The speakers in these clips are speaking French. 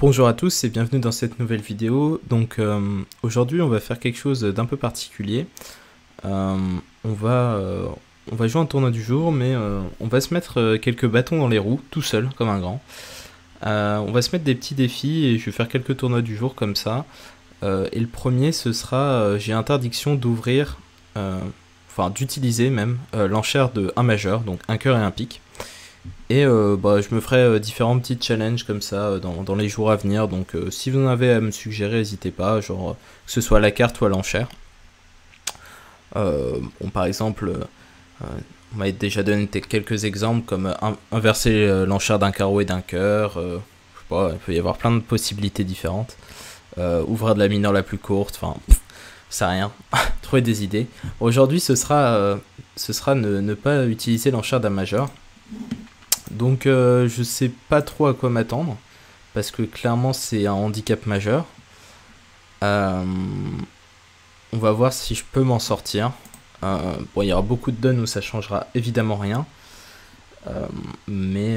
Bonjour à tous et bienvenue dans cette nouvelle vidéo. Donc aujourd'hui on va faire quelque chose d'un peu particulier. On va jouer un tournoi du jour, mais on va se mettre quelques bâtons dans les roues, tout seul, comme un grand. On va se mettre des petits défis et je vais faire quelques tournois du jour comme ça. Et le premier, ce sera, j'ai interdiction d'ouvrir, enfin d'utiliser même, l'enchère de 1 majeur, donc un cœur et un pic. Et je me ferai différents petits challenges comme ça dans les jours à venir. Donc si vous en avez à me suggérer, n'hésitez pas, genre que ce soit à la carte ou à l'enchère. Par exemple, on m'a déjà donné quelques exemples comme inverser l'enchère d'un carreau et d'un cœur. Je sais pas, il peut y avoir plein de possibilités différentes. Ouvrir de la mineure la plus courte, enfin, ça rien. Trouver des idées. Aujourd'hui, ce sera ne pas utiliser l'enchère d'un majeur. Donc je sais pas trop à quoi m'attendre, parce que clairement c'est un handicap majeur. On va voir si je peux m'en sortir. Bon, il y aura beaucoup de dons où ça changera évidemment rien. Mais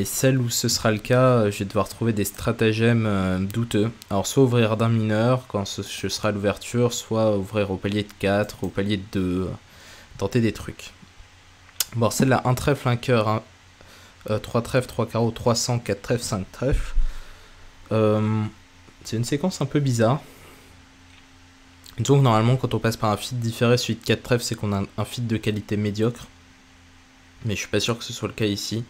celle où ce sera le cas, je vais devoir trouver des stratagèmes douteux. Alors soit ouvrir d'un mineur quand ce sera l'ouverture, soit ouvrir au palier de 4, au palier de 2, tenter des trucs. Bon, celle-là, un trèfle, un cœur, 3 trèfles, 3 carreaux, 300, 4 trèfles, 5 trèfles. C'est une séquence un peu bizarre. Disons que normalement, quand on passe par un feat différé suite 4 trèfles, c'est qu'on a un feat de qualité médiocre. Mais je suis pas sûr que ce soit le cas ici.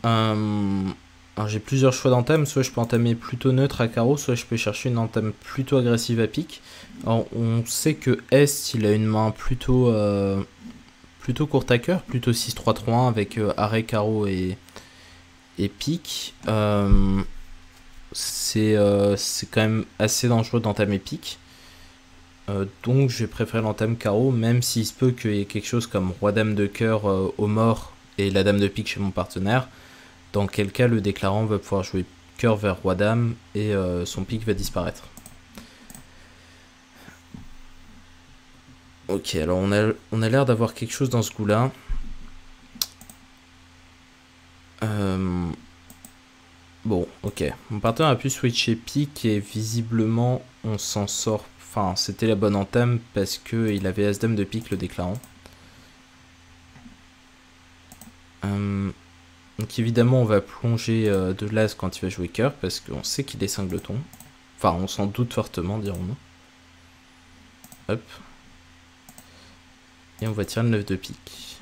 Alors j'ai plusieurs choix d'entame. Soit je peux entamer plutôt neutre à carreau, soit je peux chercher une entame plutôt agressive à pique. Alors on sait que Est, il a une main plutôt courte à cœur, plutôt 6-3-3-1 avec arrêt, carreau et pique. C'est quand même assez dangereux d'entamer pique. Donc je vais préférer l'entame carreau, même s'il se peut qu'il y ait quelque chose comme roi-dame de cœur au mort et la dame de pique chez mon partenaire. Dans quel cas le déclarant va pouvoir jouer cœur vers roi-dame et son pique va disparaître. Ok, alors on a l'air d'avoir quelque chose dans ce goût-là. Bon, ok. Mon partenaire a pu switcher pique et visiblement on s'en sort. Enfin, c'était la bonne entame parce qu'il avait As-Dame de pique le déclarant. Donc évidemment on va plonger de l'As quand il va jouer cœur parce qu'on sait qu'il est singleton. Enfin, on s'en doute fortement, dirons-nous. Hop. Et on va tirer le 9 de pique.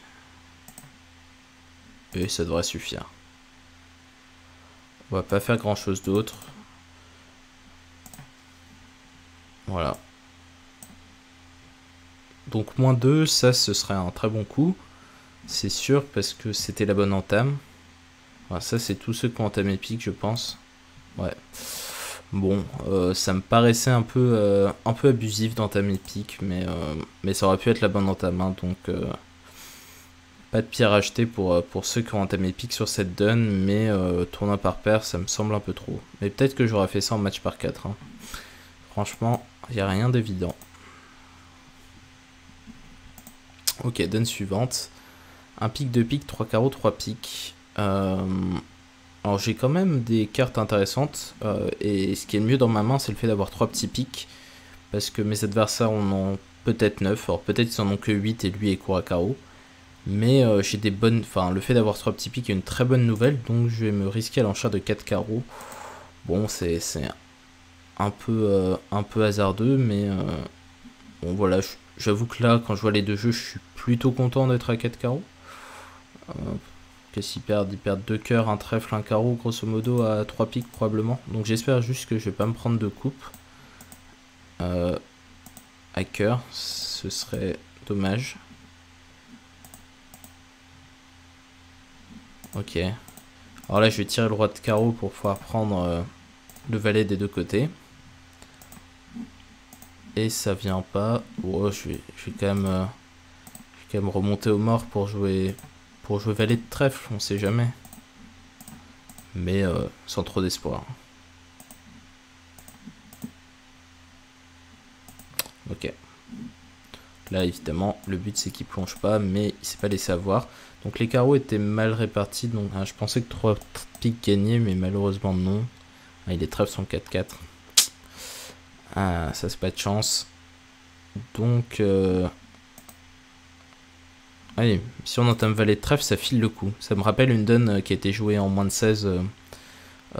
Et ça devrait suffire. On va pas faire grand chose d'autre. Voilà. Donc moins 2, ça ce serait un très bon coup. C'est sûr parce que c'était la bonne entame. Voilà, ça c'est tous ceux qui ont entamé pique je pense. Ouais. Bon, ça me paraissait un peu abusif d'entamer pique, mais ça aurait pu être la bonne entame, hein, donc pas de pierre achetée pour ceux qui ont entamé pique sur cette donne, mais tournoi par paire, ça me semble un peu trop. Mais peut-être que j'aurais fait ça en match par 4. Hein. Franchement, il n'y a rien d'évident. Ok, donne suivante. Un pique, 2 piques, 3 carreaux, 3 piques. Alors j'ai quand même des cartes intéressantes et ce qui est le mieux dans ma main c'est le fait d'avoir 3 petits pics parce que mes adversaires en ont peut-être 9, alors peut-être qu'ils en ont que 8 et lui est court à carreau, mais j'ai des bonnes, enfin le fait d'avoir 3 petits pics est une très bonne nouvelle, donc je vais me risquer à l'enchère de 4 carreaux. Bon, c'est un peu hasardeux, mais bon voilà, j'avoue que là quand je vois les deux jeux je suis plutôt content d'être à 4 carreaux. Qu'est-ce qu'ils perdent? Ils perdent 2 cœurs, un trèfle, un carreau, grosso modo à 3 piques probablement. Donc j'espère juste que je vais pas me prendre de coupe à cœur, ce serait dommage. Ok. Alors là je vais tirer le roi de carreau pour pouvoir prendre le valet des deux côtés. Et ça vient pas. Oh, je vais quand même remonter au mort pour jouer valet de trèfle, on sait jamais. Mais sans trop d'espoir. Ok. là évidemment le but c'est qu'il plonge pas, mais il s'est pas laissé avoir. Donc les carreaux étaient mal répartis, donc je pensais que 3 piques gagnaient, mais malheureusement non. Les trèfles sont 4-4. Ça c'est pas de chance. Donc allez, si on entame valet de trèfle, ça file le coup. Ça me rappelle une donne qui a été jouée en moins de 16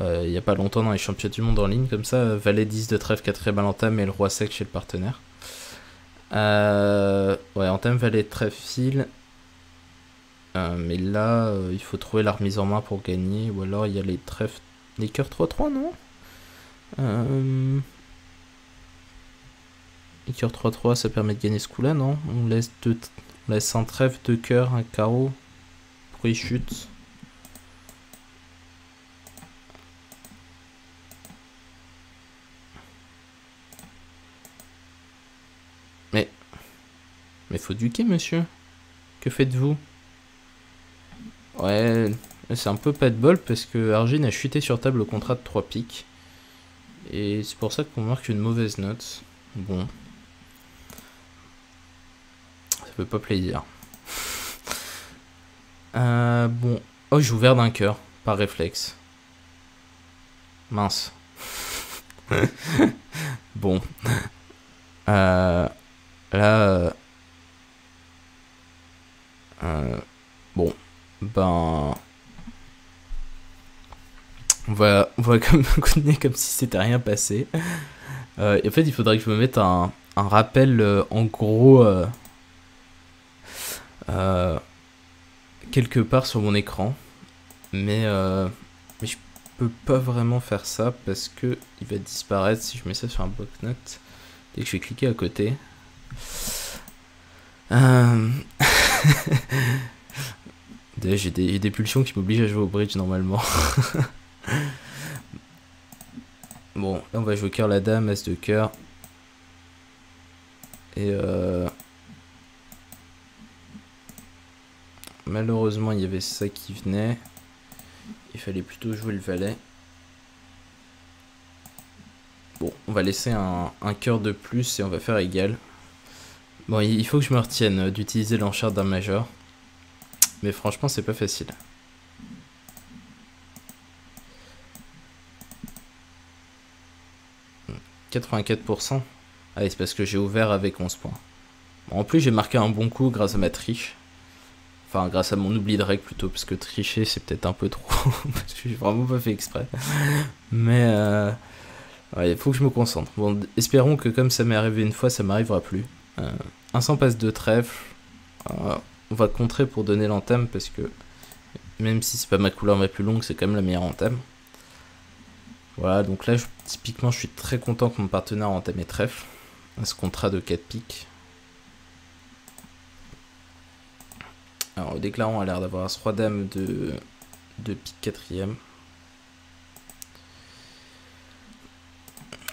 il y a pas longtemps dans les championnats du monde en ligne, comme ça, valet 10 de trèfle, 4 l'entame et le roi sec chez le partenaire. Ouais, entame valet de trèfle file. Mais là, il faut trouver la remise en main pour gagner, ou alors il y a les trèfles, les cœurs 3-3, non les cœurs 3-3, ça permet de gagner ce coup-là, non? On laisse un trèfle, 2 cœurs, un carreau, pour y chute. Mais faut duquer, monsieur. Que faites-vous? Ouais, c'est un peu pas de bol parce que Argine a chuté sur table au contrat de 3 piques. Et c'est pour ça qu'on marque une mauvaise note. Bon. Ça fait pas plaisir. Bon. Oh, j'ai ouvert d'un cœur, par réflexe. Mince. Bon. Là... bon. Ben... On va continuer comme si c'était rien passé. Et en fait, il faudrait que je me mette un rappel, en gros... quelque part sur mon écran. Mais je peux pas vraiment faire ça parce que il va disparaître si je mets ça sur un bloc-notes dès que je vais cliquer à côté. J'ai des pulsions qui m'obligent à jouer au bridge normalement. Bon, là on va jouer cœur la dame, as de cœur. Et malheureusement il y avait ça qui venait. Il fallait plutôt jouer le valet. Bon, on va laisser un cœur de plus et on va faire égal. Bon, il faut que je me retienne d'utiliser l'enchère d'un majeur. Mais franchement, c'est pas facile. « 84%. Allez, c'est parce que j'ai ouvert avec 11 points. Bon, en plus, j'ai marqué un bon coup grâce à ma triche. Enfin, grâce à mon oubli de règle plutôt, parce que tricher, c'est peut-être un peu trop. Parce que j'ai vraiment pas fait exprès. Mais ouais, il faut que je me concentre. Bon, espérons que comme ça m'est arrivé une fois, ça m'arrivera plus. Un 100 passe de trèfle. On va contrer pour donner l'entame, parce que même si c'est pas ma couleur la plus longue, c'est quand même la meilleure entame. Voilà, donc là, typiquement, je suis très content que mon partenaire ait entamé trèfle. Ce contrat de 4 piques. Alors, le déclarant a l'air d'avoir as roi dame de pique 4ème.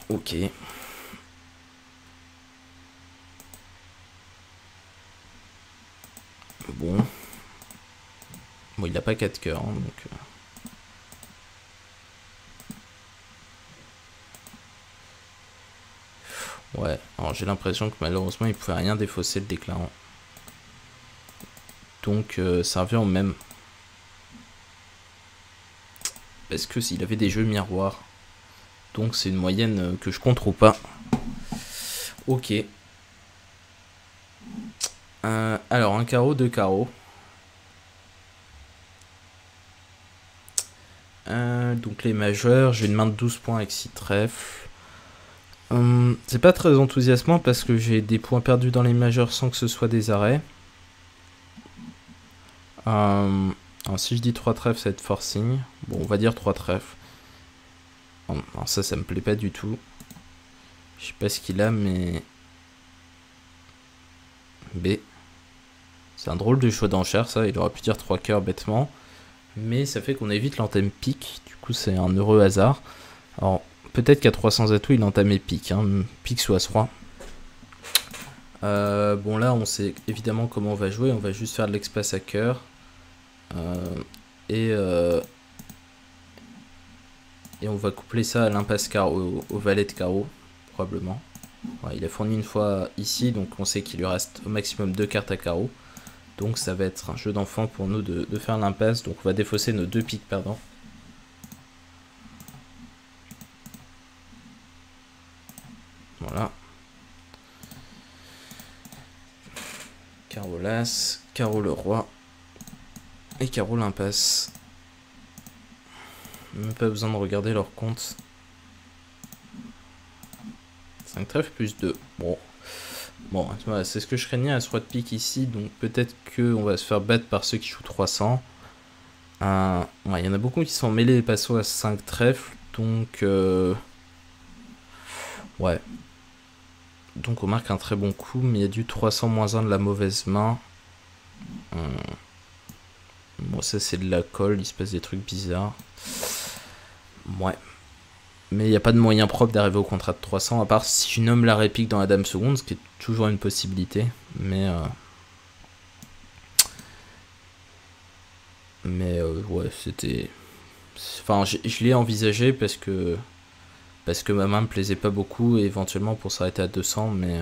Ok. Bon. Bon, il n'a pas 4 cœurs, hein, donc... Ouais, alors j'ai l'impression que malheureusement il pouvait rien défausser le déclarant. Donc ça revient au même. Parce que s'il avait des jeux miroirs. Donc c'est une moyenne que je contrôle pas. Ok. Alors un carreau, 2 carreaux. Donc les majeurs, j'ai une main de 12 points avec 6 trèfles. C'est pas très enthousiasmant parce que j'ai des points perdus dans les majeurs sans que ce soit des arrêts. Alors si je dis 3 trèfles, ça va être forcing. Bon, on va dire 3 trèfles. Alors ça me plaît pas du tout. Je sais pas ce qu'il a, mais... B. C'est un drôle de choix d'enchère, ça. Il aurait pu dire 3 cœurs bêtement. Mais ça fait qu'on évite l'entame pique. Du coup, c'est un heureux hasard. Alors, peut-être qu'à 300 atouts, il entamait pique. Hein. Pique sous As-Roi. Bon, là, on sait évidemment comment on va jouer. On va juste faire de l'espace à cœur. Et on va coupler ça à l'impasse carreau, au valet de carreau, probablement. Voilà, il a fourni une fois ici, donc on sait qu'il lui reste au maximum 2 cartes à carreau. Donc ça va être un jeu d'enfant pour nous de faire l'impasse. Donc on va défausser nos 2 piques perdants. Voilà. Carreau l'as, carreau le roi et carreau l'impasse. Même pas besoin de regarder leur compte. 5 trèfles plus 2. Bon, voilà, c'est ce que je craignais à ce roi de pique ici. Donc peut-être qu'on va se faire battre par ceux qui jouent 300. Ouais, il y en a beaucoup qui sont mêlés les passos à 5 trèfles. Donc ouais. Donc on marque un très bon coup. Mais il y a du 300-1 de la mauvaise main. Bon, ça c'est de la colle. Il se passe des trucs bizarres. Ouais. Mais il n'y a pas de moyen propre d'arriver au contrat de 300, à part si je nomme la réplique dans la dame seconde, ce qui est toujours une possibilité. Mais ouais, c'était... Enfin, je l'ai envisagé parce que ma main me plaisait pas beaucoup, et éventuellement pour s'arrêter à 200, mais...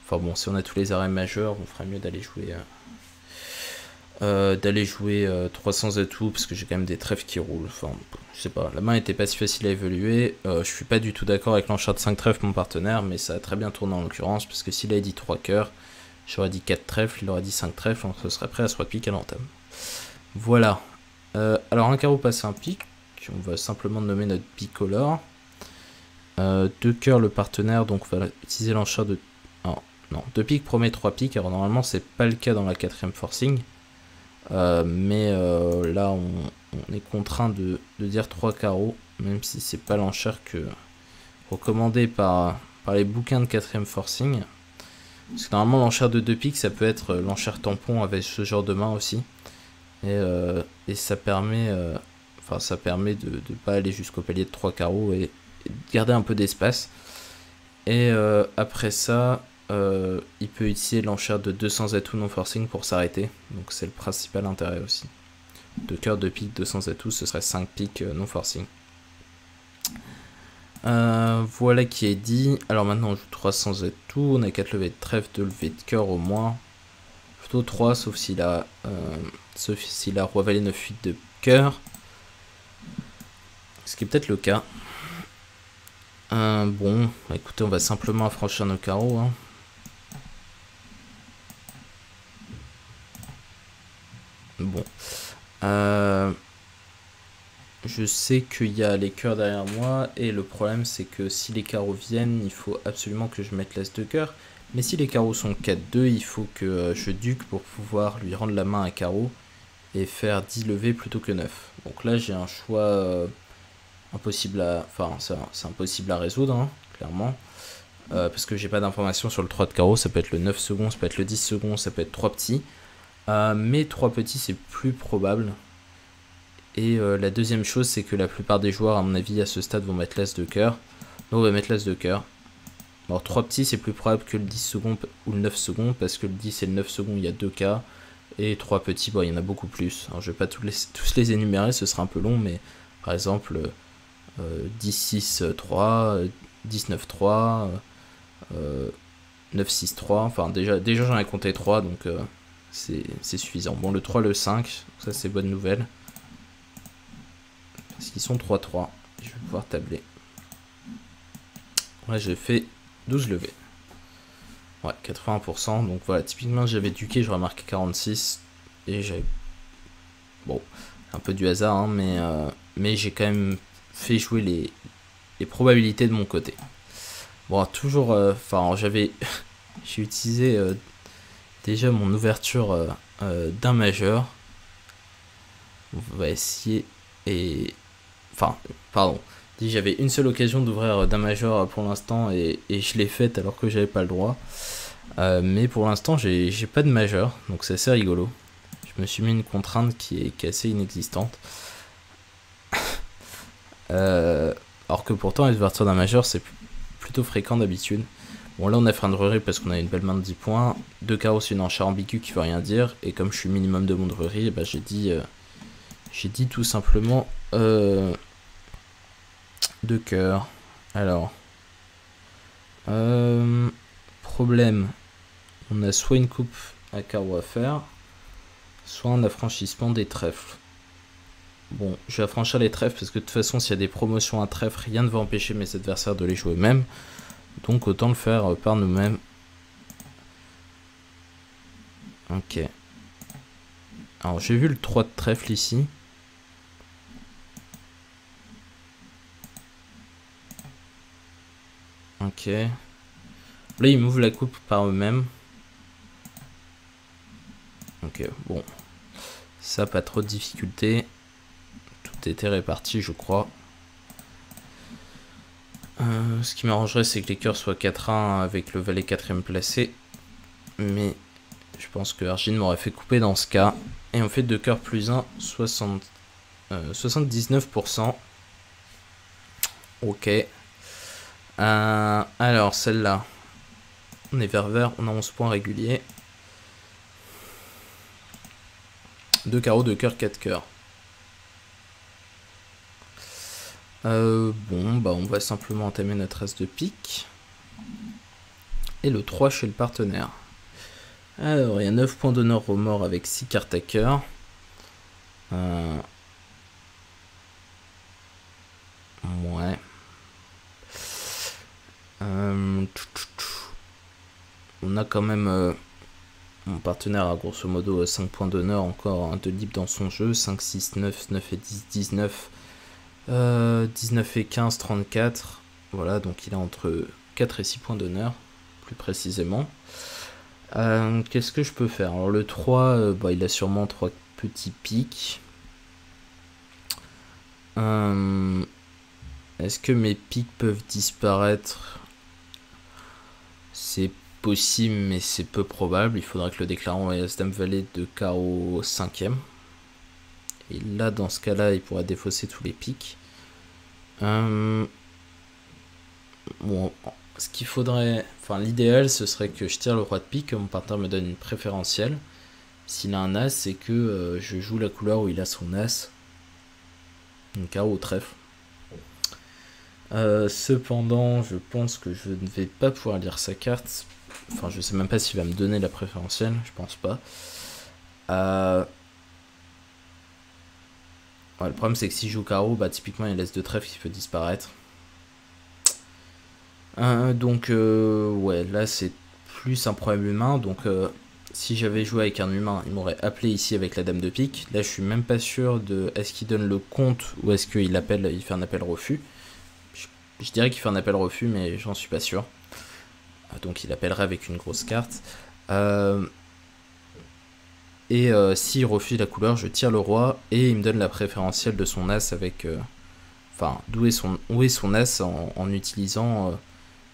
Enfin bon, si on a tous les arrêts majeurs, on ferait mieux d'aller jouer... 300 atouts, parce que j'ai quand même des trèfles qui roulent. Enfin, je sais pas, la main était pas si facile à évoluer. Je suis pas du tout d'accord avec l'enchère de 5 trèfles, mon partenaire, mais ça a très bien tourné en l'occurrence, parce que s'il avait dit 3 cœurs, j'aurais dit 4 trèfles, il aurait dit 5 trèfles, donc ce serait prêt à se repiquer à l'entame. Voilà. Alors un carreau passe un pic, on va simplement nommer notre bicolore. 2 cœurs le partenaire, donc on va utiliser l'enchère de... Non, 2 piques promet 3 piques, alors normalement c'est pas le cas dans la 4ème forcing. Mais là on est contraint de dire 3 carreaux, même si c'est pas l'enchère que recommandée par les bouquins de 4ème forcing. Parce que normalement l'enchère de 2 piques ça peut être l'enchère tampon avec ce genre de main aussi. Et ça permet de pas aller jusqu'au palier de 3 carreaux et de garder un peu d'espace. Et après ça, il peut utiliser l'enchère de 200 atouts non forcing pour s'arrêter. Donc c'est le principal intérêt aussi. 2 cœurs, 2 piques, 200 atouts, ce serait 5 piques non forcing. Voilà qui est dit. Alors maintenant on joue 300 atouts. On a 4 levées de trèfle, 2 levées de cœur au moins. Plutôt 3, sauf s'il a roi valet 9 8 de cœur. Ce qui est peut-être le cas. Bon, écoutez, on va simplement affranchir nos carreaux. Hein. Bon. Je sais qu'il y a les cœurs derrière moi, et le problème c'est que si les carreaux viennent, il faut absolument que je mette l'as de cœur. Mais si les carreaux sont 4-2, il faut que je duque pour pouvoir lui rendre la main à carreau et faire 10 levées plutôt que 9. Donc là j'ai un choix impossible à... Enfin, c'est impossible à résoudre, hein, clairement. Parce que j'ai pas d'informations sur le 3 de carreau, ça peut être le 9 secondes, ça peut être le 10 secondes, ça peut être 3 petits. Mais 3 petits c'est plus probable. Et la deuxième chose c'est que la plupart des joueurs à mon avis à ce stade vont mettre l'as de cœur. Nous on va mettre l'as de cœur. Alors 3 petits c'est plus probable que le 10 secondes ou le 9 secondes, parce que le 10 et le 9 secondes il y a 2 cas. Et 3 petits, bon, il y en a beaucoup plus. Alors je vais pas tous les énumérer, ce sera un peu long, mais par exemple 10-6-3, 10-9-3, 9-6-3, enfin déjà j'en ai compté 3, donc c'est suffisant. Bon, le 3, le 5, ça c'est bonne nouvelle. Parce qu'ils sont 3-3, je vais pouvoir tabler. Là j'ai fait 12 levées. Ouais, 81%, donc voilà, typiquement j'avais duqué, j'aurais marqué 46, et j'avais... Bon, un peu du hasard, hein, mais j'ai quand même fait jouer les probabilités de mon côté. Bon, toujours, enfin, j'ai utilisé déjà mon ouverture d'un majeur. On va essayer, et... Enfin, pardon, j'avais une seule occasion d'ouvrir d'un majeur pour l'instant, et je l'ai faite alors que j'avais pas le droit. Mais pour l'instant j'ai pas de majeur, donc c'est assez rigolo. Je me suis mis une contrainte qui est assez inexistante. Alors que pourtant les ouvertures d'un majeur c'est plutôt fréquent d'habitude. Bon, là on a fait un drury parce qu'on a une belle main de 10 points. 2 carreaux c'est une enchère ambiguë qui veut rien dire, et comme je suis minimum de mon drury, bah, j'ai dit tout simplement 2 cœurs. Alors Problème, on a soit une coupe à carreaux à faire, soit un affranchissement des trèfles. Bon, je vais affranchir les trèfles parce que de toute façon, s'il y a des promotions à trèfle, rien ne va empêcher mes adversaires de les jouer eux-mêmes. Donc autant le faire par nous-mêmes. Ok. Alors j'ai vu le 3 de trèfle ici. Ok. Là, ils m'ouvrent la coupe par eux-mêmes. Ok, bon. Ça, pas trop de difficultés. Tout était réparti, je crois. Ce qui m'arrangerait, c'est que les cœurs soient 4-1 avec le valet 4ème placé. Mais je pense que Argine m'aurait fait couper dans ce cas. Et on fait 2 cœurs plus 1, 79%. Ok. Alors, celle-là. On est vert, on a 11 points réguliers. 2 carreaux, 2 cœurs, 4 cœurs. Bon, bah on va simplement entamer notre as de pique. Et le 3 chez le partenaire. Alors, il y a 9 points d'honneur au mort avec 6 cartes à cœur. Ouais. On a quand même... mon partenaire a grosso modo 5 points d'honneur, encore un de libre dans son jeu. 5, 6, 9, 9 et 10, 19. 19 et 15, 34. Voilà, donc il a entre 4 et 6 points d'honneur, plus précisément. Qu'est-ce que je peux faire? Alors le 3, bah, il a sûrement 3 petits pics. Est-ce que mes pics peuvent disparaître? C'est possible, mais c'est peu probable. Il faudrait que le déclarant ait As-Dame Valet de carreau 5ème. Et là, dans ce cas-là, il pourra défausser tous les pics. Bon, ce qu'il faudrait... Enfin, l'idéal, ce serait que je tire le roi de pique, que mon partenaire me donne une préférentielle. S'il a un as, c'est que je joue la couleur où il a son as. Donc carreau au trèfle. Cependant, je pense que je ne vais pas pouvoir lire sa carte. Enfin, je sais même pas s'il va me donner la préférentielle, je pense pas. Ouais, le problème, c'est que si je joue carreau, bah typiquement, il laisse de trèfle qui peut disparaître. Donc, ouais, là, c'est plus un problème humain. Donc, si j'avais joué avec un humain, il m'aurait appelé ici avec la dame de pique. Là, je suis même pas sûr de est-ce qu'il donne le compte ou est-ce qu'il appelle, il fait un appel refus. Je dirais qu'il fait un appel refus, mais j'en suis pas sûr. Donc, il appellerait avec une grosse carte. Et s'il refuse la couleur, je tire le roi et il me donne la préférentielle de son as avec... Enfin, où est son as en utilisant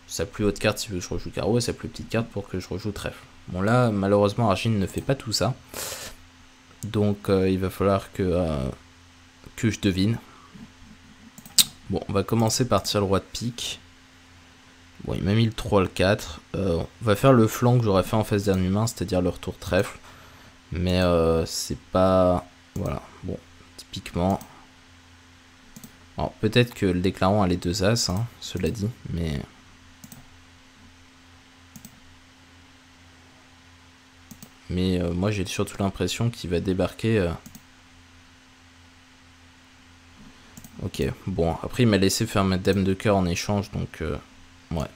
sa plus haute carte si je rejoue carreau et sa plus petite carte pour que je rejoue trèfle. Bon là, malheureusement, Argine ne fait pas tout ça. Donc il va falloir que je devine. Bon, on va commencer par tirer le roi de pique. Bon, il m'a mis le 3, le 4. On va faire le flanc que j'aurais fait en face d'un humain, c'est-à-dire le retour trèfle. Mais c'est pas... Voilà, bon, typiquement... Alors peut-être que le déclarant a les 2 as, hein, cela dit, mais... moi j'ai surtout l'impression qu'il va débarquer... Ok, bon, après il m'a laissé faire ma dame de cœur en échange, donc... ouais.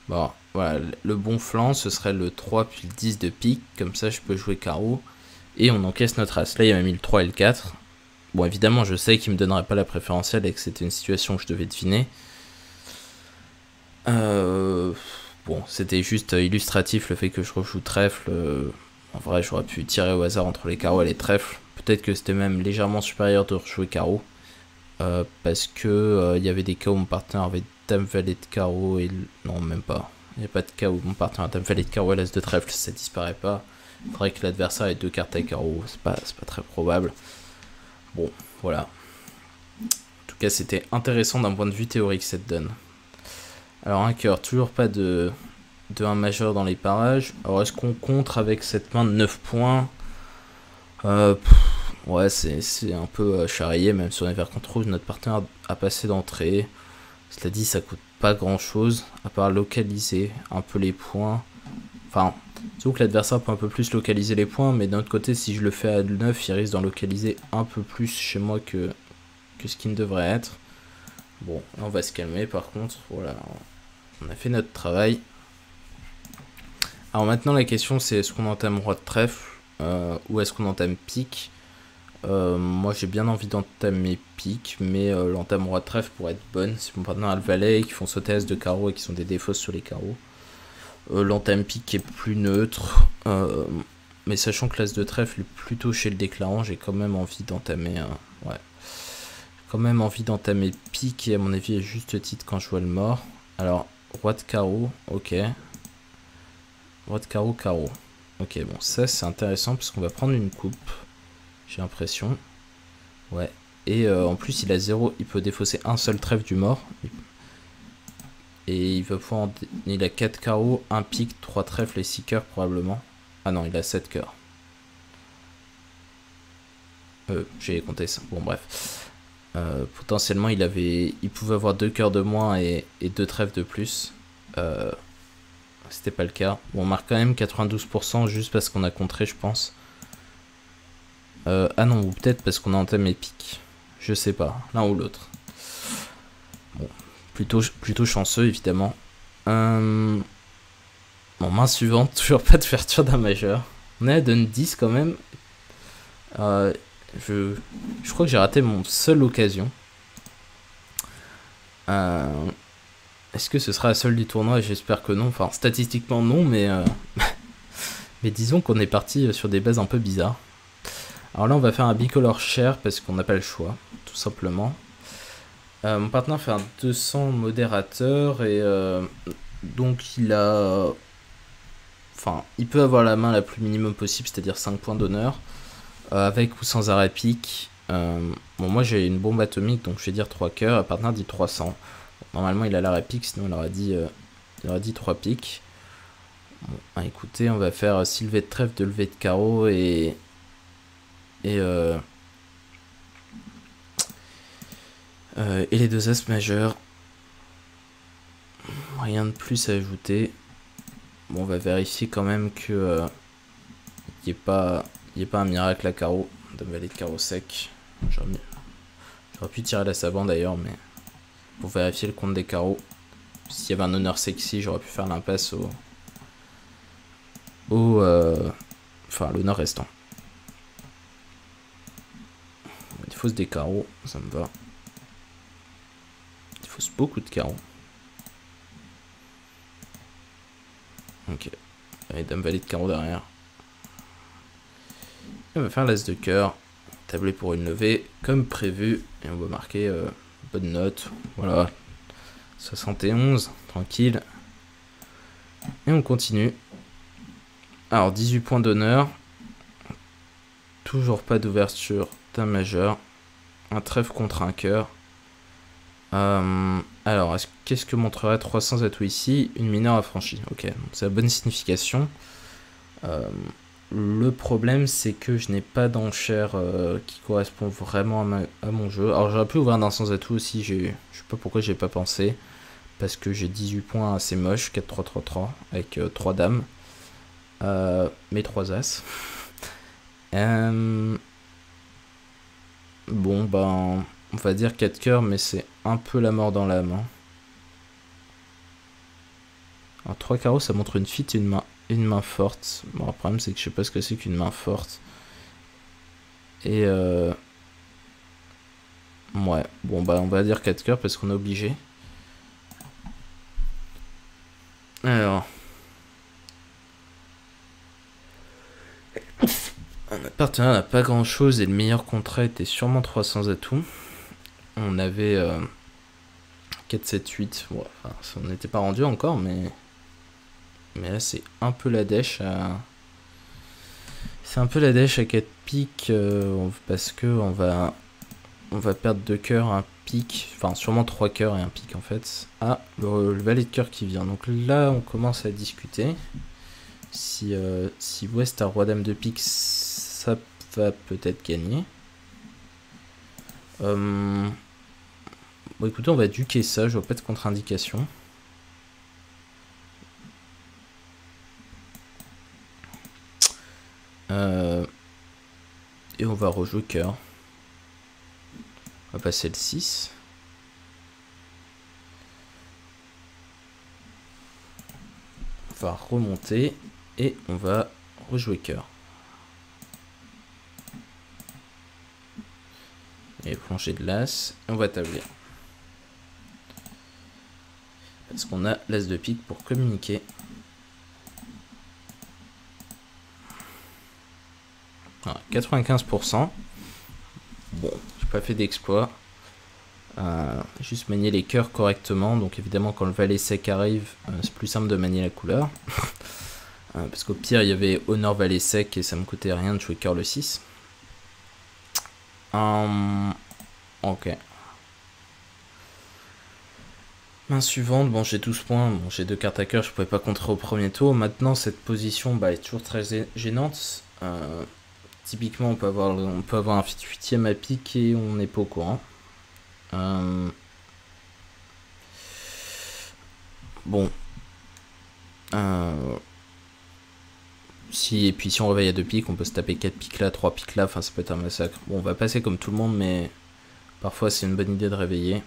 Bon, voilà, le bon flanc, ce serait le 3 puis le 10 de pique, comme ça je peux jouer carreau, et on encaisse notre as. Là il m'a mis le 3 et le 4. Bon, évidemment, je sais qu'il me donnerait pas la préférentielle et que c'était une situation que je devais deviner. Bon, c'était juste illustratif le fait que je rejoue trèfle. En vrai, j'aurais pu tirer au hasard entre les carreaux et les trèfles. Peut-être que c'était même légèrement supérieur de rejouer carreau. Parce que il y avait des cas où mon partenaire avait dame valet de carreau et... Non, même pas. Il n'y a pas de cas où mon partenaire a dame valet de carreau et l'as de trèfle, ça disparaît pas. Il faudrait que l'adversaire ait 2 cartes à carreau, c'est pas très probable. Bon, voilà. En tout cas, c'était intéressant d'un point de vue théorique cette donne. Alors, un cœur, toujours pas de 1 majeur dans les parages. Alors, est-ce qu'on contre avec cette main de 9 points? Ouais, c'est un peu charrié, même si on est vert contre rouge. Notre partenaire a passé d'entrée. Cela dit, ça coûte pas grand chose à part localiser un peu les points. Enfin, surtout que l'adversaire peut un peu plus localiser les points, mais d'un autre côté, si je le fais à 9, il risque d'en localiser un peu plus chez moi que ce qui ne devrait être. Bon, là on va se calmer par contre. Voilà, on a fait notre travail. Alors maintenant la question c'est est-ce qu'on entame roi de trèfle ou est-ce qu'on entame pique. Moi j'ai bien envie d'entamer pique, mais l'entame roi de trèfle pourrait être bonne. Si mon partenaire a le valet qui font sauter as de carreau et qui sont des défausses sur les carreaux. L'entame pique est plus neutre, mais sachant que l'as de trèfle est plutôt chez le déclarant, j'ai quand même envie d'entamer ouais. Quand même envie d'entamer pique et à mon avis à juste titre quand je vois le mort. Alors roi de carreau, ok. Roi de carreau, carreau. Ok, bon ça c'est intéressant parce qu'on va prendre une coupe, j'ai l'impression. Ouais. Et en plus il a 0, il peut défausser un seul trèfle du mort. Et il va pouvoir il a 4 carreaux, 1 pique, 3 trèfles et 6 cœurs probablement. Ah non, il a 7 cœurs. J'ai compté ça. Bon bref. Potentiellement il pouvait avoir 2 cœurs de moins et 2 trèfles de plus. C'était pas le cas. Bon, on marque quand même 92% juste parce qu'on a contré, je pense. Ah non, ou peut-être parce qu'on a entamé pique. Je sais pas, l'un ou l'autre. Bon, plutôt chanceux évidemment. Bon, main suivante, toujours pas d'ouverture d'un majeur. On est à donne 10 quand même. Je crois que j'ai raté mon seule occasion. Est-ce que ce sera la seule du tournoi? J'espère que non. Enfin, statistiquement non, mais mais disons qu'on est parti sur des bases un peu bizarres. Alors là, on va faire un bicolore share parce qu'on n'a pas le choix, tout simplement. Mon partenaire fait un 200 modérateur et donc il a... Enfin, il peut avoir la main la plus minimum possible, c'est-à-dire 5 points d'honneur, avec ou sans arrêt pique. Bon, moi j'ai une bombe atomique, donc je vais dire 3 cœurs, le partenaire dit 300. Normalement il a l'arrêt pique, sinon il aurait dit 3 piques. Bon, bah, écoutez, on va faire 6 levées de trèfle, 2 levées de carreau et les 2 as majeurs. Rien de plus à ajouter. Bon, on va vérifier quand même que il n'y ait pas un miracle à carreau. Dame valet de carreau sec. J'aurais pu tirer la savant d'ailleurs, mais pour vérifier le compte des carreaux. S'il y avait un honneur sexy, j'aurais pu faire l'impasse enfin, l'honneur restant. Il fausse des carreaux, ça me va. Il fausse beaucoup de carreaux. Ok. Allez, dame valet de carreau derrière. Et on va faire l'as de cœur. Tablé pour une levée, comme prévu. Et on va marquer bonne note. Voilà. 71, tranquille. Et on continue. Alors, 18 points d'honneur. Toujours pas d'ouverture d'un majeur. Un trèfle contre un cœur. Alors, qu'est-ce que montrerait 300 atouts ici? Une mineure affranchie. Ok, c'est la bonne signification. Le problème, c'est que je n'ai pas d'enchère qui correspond vraiment à mon jeu. Alors, j'aurais pu ouvrir un sans atout aussi. Je sais pas pourquoi j'ai pas pensé. Parce que j'ai 18 points assez moches. 4-3-3-3 avec 3 dames. Mes 3 as. Bon, ben, on va dire 4 cœurs, mais c'est un peu la mort dans l'âme. Hein. Alors, 3 carreaux, ça montre une fite et une main forte. Bon, le problème, c'est que je sais pas ce que c'est qu'une main forte. Et ouais, bon, bah, on va dire 4 cœurs parce qu'on est obligé. Alors. Notre partenaire n'a pas grand chose et le meilleur contrat était sûrement 300 atouts. On avait 4, 7, 8. Bon, enfin, on n'était pas rendu encore, mais là c'est un peu la dèche à. C'est un peu la dèche à 4 piques parce que on va perdre 2 cœurs, un pique, enfin sûrement 3 cœurs et un pique en fait. Ah, le valet de cœur qui vient. Donc là on commence à discuter. Si West a roi dame de pique, ça va peut-être gagner. Bon, Bon écoutez, on va duquer ça, je vois pas de contre-indication. Et on va rejouer cœur. On va passer le 6. On va remonter et on va rejouer cœur. Et plonger de l'as, et on va tabler. Parce qu'on a l'as de pique pour communiquer. Voilà, 95%. Bon, j'ai pas fait d'exploit. Juste manier les cœurs correctement. Donc évidemment quand le valet sec arrive, c'est plus simple de manier la couleur. Parce qu'au pire il y avait honneur valet sec et ça me coûtait rien de jouer cœur le 6. Ok. Main suivante, bon j'ai 12 points, bon j'ai 2 cartes à cœur, je pouvais pas contrer au premier tour. Maintenant cette position est toujours très gênante. Typiquement on peut avoir un 8ème à pique et on n'est pas au courant. Bon. Et puis si on réveille à 2 piques, on peut se taper 4 piques là, 3 piques là, enfin ça peut être un massacre. Bon, on va passer comme tout le monde, mais parfois c'est une bonne idée de réveiller.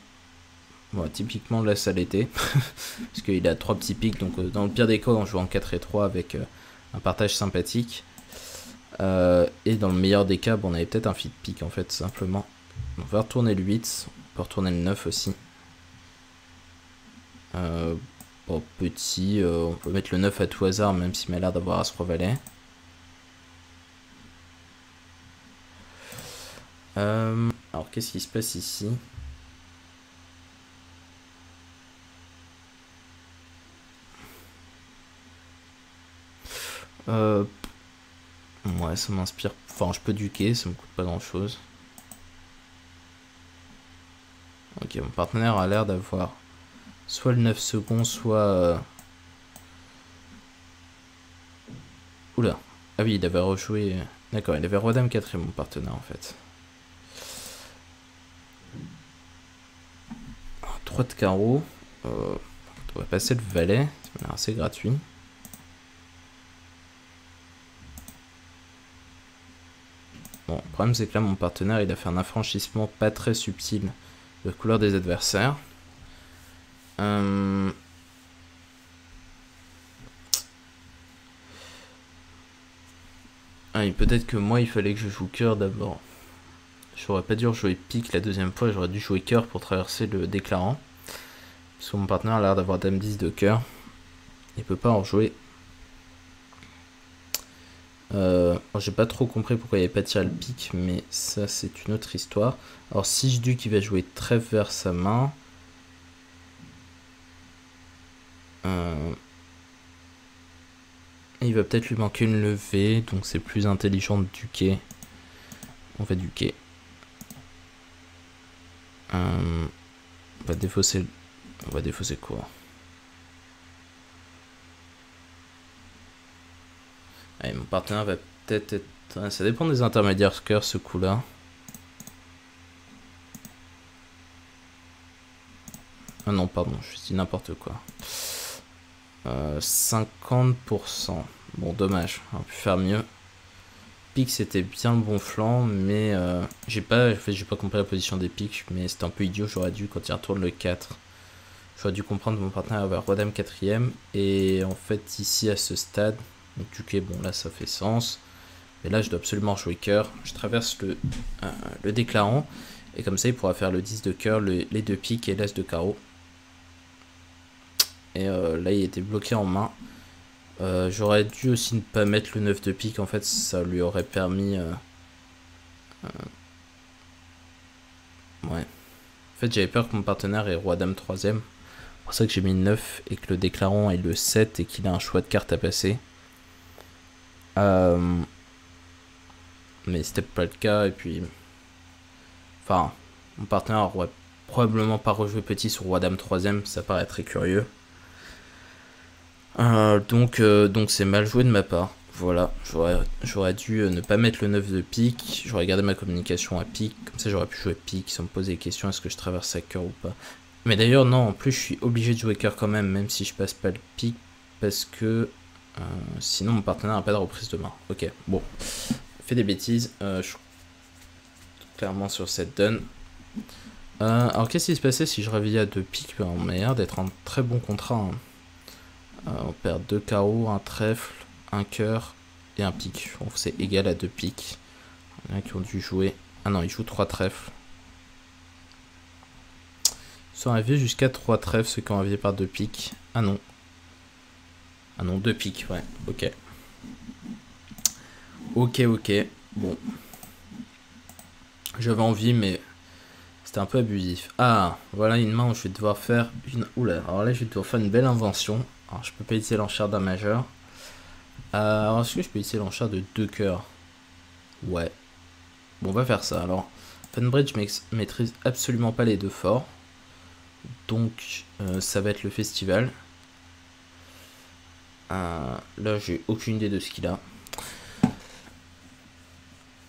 Bon, typiquement là ça l'était, parce qu'il a 3 petits piques, donc dans le pire des cas on joue en 4 et 3 avec un partage sympathique. Et dans le meilleur des cas, bon, on avait peut-être un fit pique en fait, simplement. On va retourner le 8, on peut retourner le 9 aussi. Bon, petit, on peut mettre le 9 à tout hasard, même s'il m'a l'air d'avoir As-Roi Valet. Alors, qu'est-ce qui se passe ici? Ouais, ça m'inspire. Enfin, je peux duquer, ça me coûte pas grand-chose. Ok, mon partenaire a l'air d'avoir soit le 9 secondes, soit... Oula. Ah oui, il avait rejoué... D'accord, il avait Roi Dame 4 mon partenaire en fait. 3 de carreau. On va passer le valet, ça m'a l'air assez gratuit. Bon, le problème c'est que là mon partenaire il a fait un affranchissement pas très subtil de couleur des adversaires. Peut-être que moi il fallait que je joue cœur d'abord. J'aurais pas dû jouer pique la deuxième fois, j'aurais dû jouer cœur pour traverser le déclarant. Parce que mon partenaire a l'air d'avoir dame 10 de cœur. Il peut pas en jouer. J'ai pas trop compris pourquoi il n'y avait pas tiré le pique, mais ça c'est une autre histoire. Alors si je dis qu'il va jouer trèfle vers sa main, il va peut-être lui manquer une levée, donc c'est plus intelligent de duquer. On va duquer. On va défausser quoi? Allez, mon partenaire va peut-être être... Ça dépend des intermédiaires cœur ce coup là. Ah non pardon, je dis n'importe quoi. 50%. Bon dommage, on aurait pu faire mieux. Pique c'était bien le bon flanc, mais j'ai pas compris la position des piques, mais c'était un peu idiot, j'aurais dû quand il retourne le 4. J'aurais dû comprendre que mon partenaire avait Roi Dame 4ème, et en fait ici à ce stade, donc ok bon là ça fait sens, mais là je dois absolument jouer cœur, je traverse le déclarant, et comme ça il pourra faire le 10 de cœur, les 2 piques et l'as de carreau. Et là il était bloqué en main. J'aurais dû aussi ne pas mettre le 9 de pique, en fait ça lui aurait permis... Ouais. En fait j'avais peur que mon partenaire ait Roi Dame 3ème. C'est pour ça que j'ai mis le 9 et que le déclarant ait le 7 et qu'il a un choix de carte à passer. Mais c'était pas le cas et puis... Enfin, mon partenaire aurait probablement pas rejoué petit sur Roi Dame 3ème, ça paraît très curieux. Donc c'est mal joué de ma part. Voilà, j'aurais dû ne pas mettre le 9 de pique, j'aurais gardé ma communication à pique, comme ça j'aurais pu jouer pique sans me poser des questions, est-ce que je traverse à cœur ou pas. Mais d'ailleurs non, en plus je suis obligé de jouer cœur quand même si je passe pas le pique, parce que sinon mon partenaire n'a pas de reprise de main. Ok, bon, fais des bêtises, je suis clairement sur cette donne. Alors qu'est-ce qui se passait si je réveillais à 2 piques? On m'a l'air d'être un très bon contrat. Hein. On perd 2 carreaux, un trèfle, un cœur et un pique. Bon, c'est égal à 2 piques. Il y en a qui ont dû jouer. Ah non, ils jouent 3 trèfles. Ils sont arrivés jusqu'à 3 trèfles, ceux qui ont réveillé par 2 piques. Ah non. Ah non, 2 piques, ouais. Ok. Ok. Bon. J'avais envie, mais c'était un peu abusif. Ah, voilà une main où je vais devoir faire une... Oula, alors là, je vais devoir faire une belle invention. Alors, je peux pas utiliser l'enchère d'un majeur. Alors, est-ce que je peux utiliser l'enchère de 2 cœurs? Ouais. Bon, on va faire ça. Alors, Funbridge maîtrise absolument pas les 2 forts. Donc, ça va être le festival. Là, j'ai aucune idée de ce qu'il a.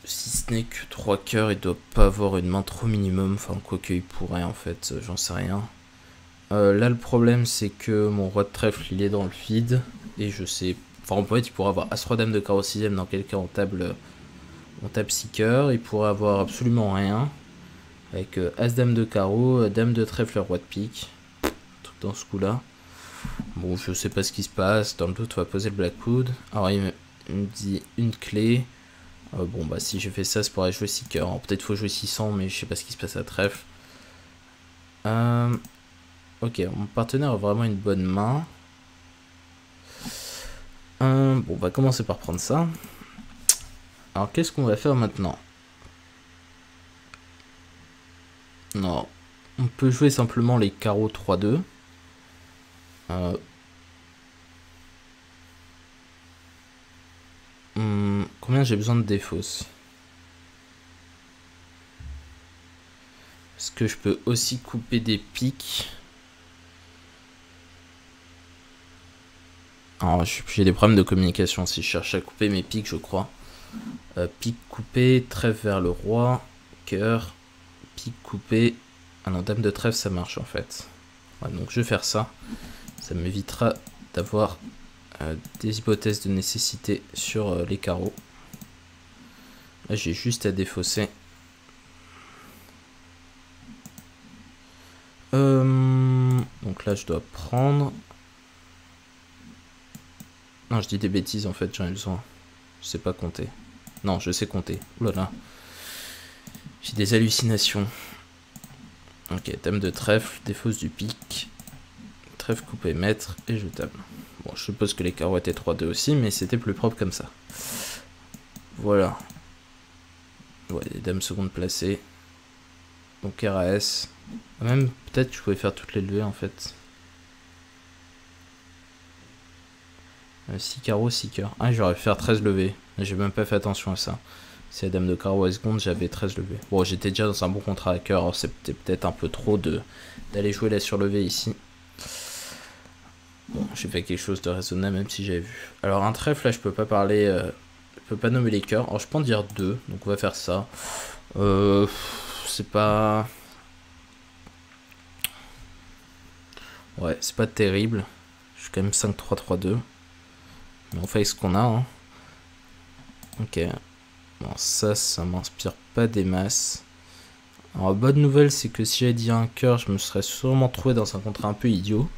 Si ce n'est que 3 cœurs, il doit pas avoir une main trop minimum. Enfin, quoique il pourrait, en fait, j'en sais rien. Là, le problème, c'est que mon roi de trèfle, il est dans le vide. Et je sais... Enfin, en fait, il pourrait avoir As-Roi Dame de carreau 6ème, dans quel cas on tape 6 cœurs. Il pourrait avoir absolument rien. Avec As-Dame de carreau, Dame de trèfle, Roi de pique. Tout dans ce coup-là. Bon, je sais pas ce qui se passe. Dans le doute, on va poser le Blackwood. Alors, il me dit une clé. Bon, bah, si j'ai fait ça, c'est pour jouer 6 cœurs. Peut-être faut jouer 600, mais je sais pas ce qui se passe à trèfle. Ok, mon partenaire a vraiment une bonne main. Bon, on va commencer par prendre ça. Alors, qu'est-ce qu'on va faire maintenant? Non, on peut jouer simplement les carreaux 3-2. Combien j'ai besoin de défausse? Est-ce que je peux aussi couper des piques? Alors, j'ai des problèmes de communication si je cherche à couper mes piques, je crois. Pique coupé, trèfle vers le roi, cœur, pique coupé. Ah non, dame de trèfle, ça marche en fait. Ouais, donc je vais faire ça. Ça m'évitera d'avoir des hypothèses de nécessité sur les carreaux. Là, j'ai juste à défausser. Donc là, je dois prendre... Non, je dis des bêtises en fait, j'en ai besoin. Je sais pas compter. Non, je sais compter. Oulala. J'ai des hallucinations. Ok, dame de trèfle, défausse du pique. Trèfle coupé maître et je table. Bon, je suppose que les carreaux étaient 3-2 aussi, mais c'était plus propre comme ça. Voilà. Ouais, les dames secondes placées. Donc RAS. Même peut-être que je pouvais faire toutes les levées en fait. 6 carreaux, 6 cœurs. Ah, j'aurais pu faire 13 levées. J'ai même pas fait attention à ça. Si la dame de carreau à seconde, j'avais 13 levées. Bon, j'étais déjà dans un bon contrat à cœur. Alors c'était peut-être un peu trop d'aller jouer la surlevée ici. Bon, j'ai fait quelque chose de raisonnable même si j'avais vu. Alors un trèfle, là, je peux pas parler... je peux pas nommer les cœurs. Alors je peux en dire 2. Donc on va faire ça. C'est pas... Ouais, c'est pas terrible. Je suis quand même 5-3-3-2. Mais on fait avec ce qu'on a. Hein. Ok. Bon, ça m'inspire pas des masses. Alors, bonne nouvelle, c'est que si j'avais dit un cœur, je me serais sûrement trouvé dans un contrat un peu idiot.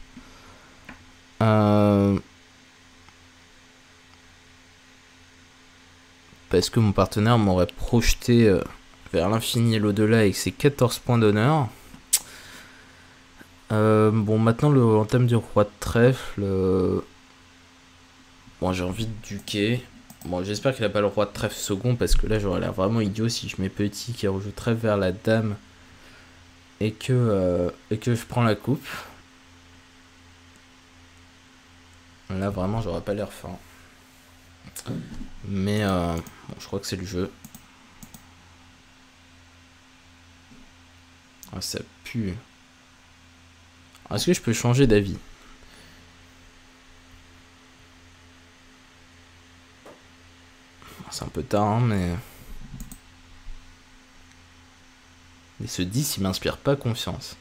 Parce que mon partenaire m'aurait projeté vers l'infini et l'au-delà avec ses 14 points d'honneur. Bon, maintenant, en thème du roi de trèfle... Bon, j'ai envie de duquer. Bon, j'espère qu'il a pas le roi de trèfle second, parce que là, j'aurais l'air vraiment idiot si je mets petit qui rejoue trèfle vers la dame et que je prends la coupe. Là, vraiment, j'aurais pas l'air fin. Mais bon, je crois que c'est le jeu. Ah, ça pue. Est-ce que je peux changer d'avis? c'est un peu tard, hein, mais... Et ce 10, il m'inspire pas confiance.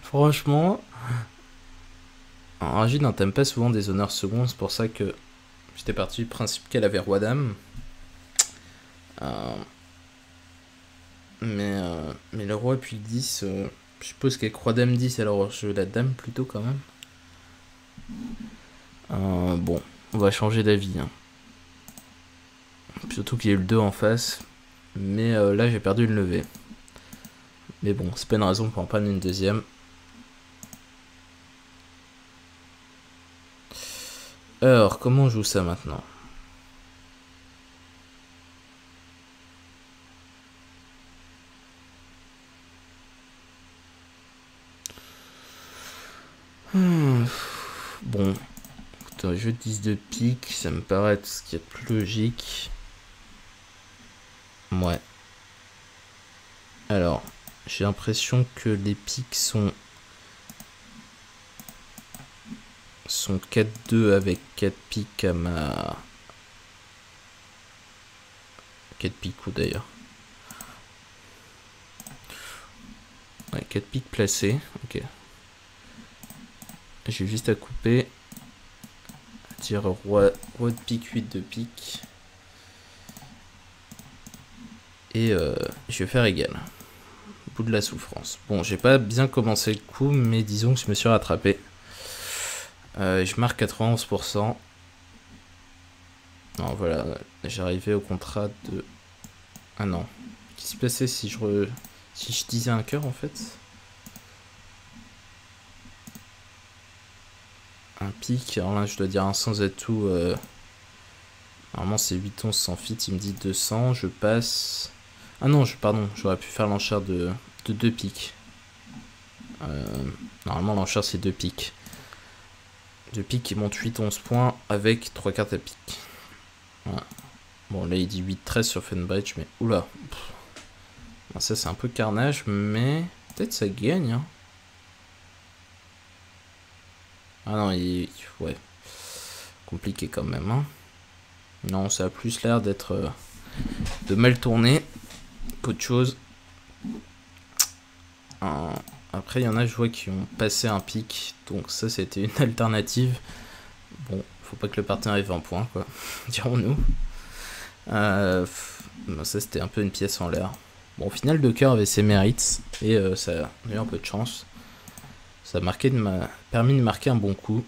Franchement... Ragid n'entame pas souvent des honneurs secondes, c'est pour ça que j'étais parti du principe qu'elle avait roi-dame. Mais le roi puis le 10, je suppose qu'avec roi-dame 10, alors je veux la dame plutôt quand même. Bon, on va changer d'avis. Hein. Surtout qu'il y a eu le 2 en face. Mais là, j'ai perdu une levée. Mais bon, c'est pas une raison pour en prendre une deuxième. Alors, comment on joue ça maintenant? Bon, écoute, jeu de 10 de pique, ça me paraît être ce qui est le plus logique. Ouais. Alors, j'ai l'impression que les piques sont 4-2 avec 4 piques à ma... 4 piques ou d'ailleurs. Ouais, 4 piques placées, ok. J'ai juste à couper. Dire roi de pique, 8 de pique. Et je vais faire égal. Au bout de la souffrance. Bon, j'ai pas bien commencé le coup, mais disons que je me suis rattrapé. Je marque 91%. Non, voilà, j'arrivais au contrat de... Ah non. Qu'est-ce qui se passait si je disais un cœur en fait? Un pic, alors là je dois dire un sans atout. Normalement c'est 8-11 sans fit, il me dit 200, je passe... Ah non, pardon, j'aurais pu faire l'enchère de 2 piques. Normalement l'enchère c'est 2 piques. 2 piques qui montent 8-11 points avec 3 cartes à pique. Voilà. Bon là il dit 8-13 sur Funbridge, mais oula. Bon, ça c'est un peu carnage, mais peut-être ça gagne. Hein. Ah non, ouais. Compliqué quand même. Hein. Non, ça a plus l'air d'être... de mal tourner qu'autre chose. Après, il y en a, je vois, qui ont passé un pic. Donc ça, c'était une alternative. Bon, faut pas que le partenaire ait 20 points, quoi. Dirons-nous. Bon, ça, c'était un peu une pièce en l'air. Bon, au final, de cœur avait ses mérites. Et ça a eu un peu de chance. Ça a permis de marquer un bon coup.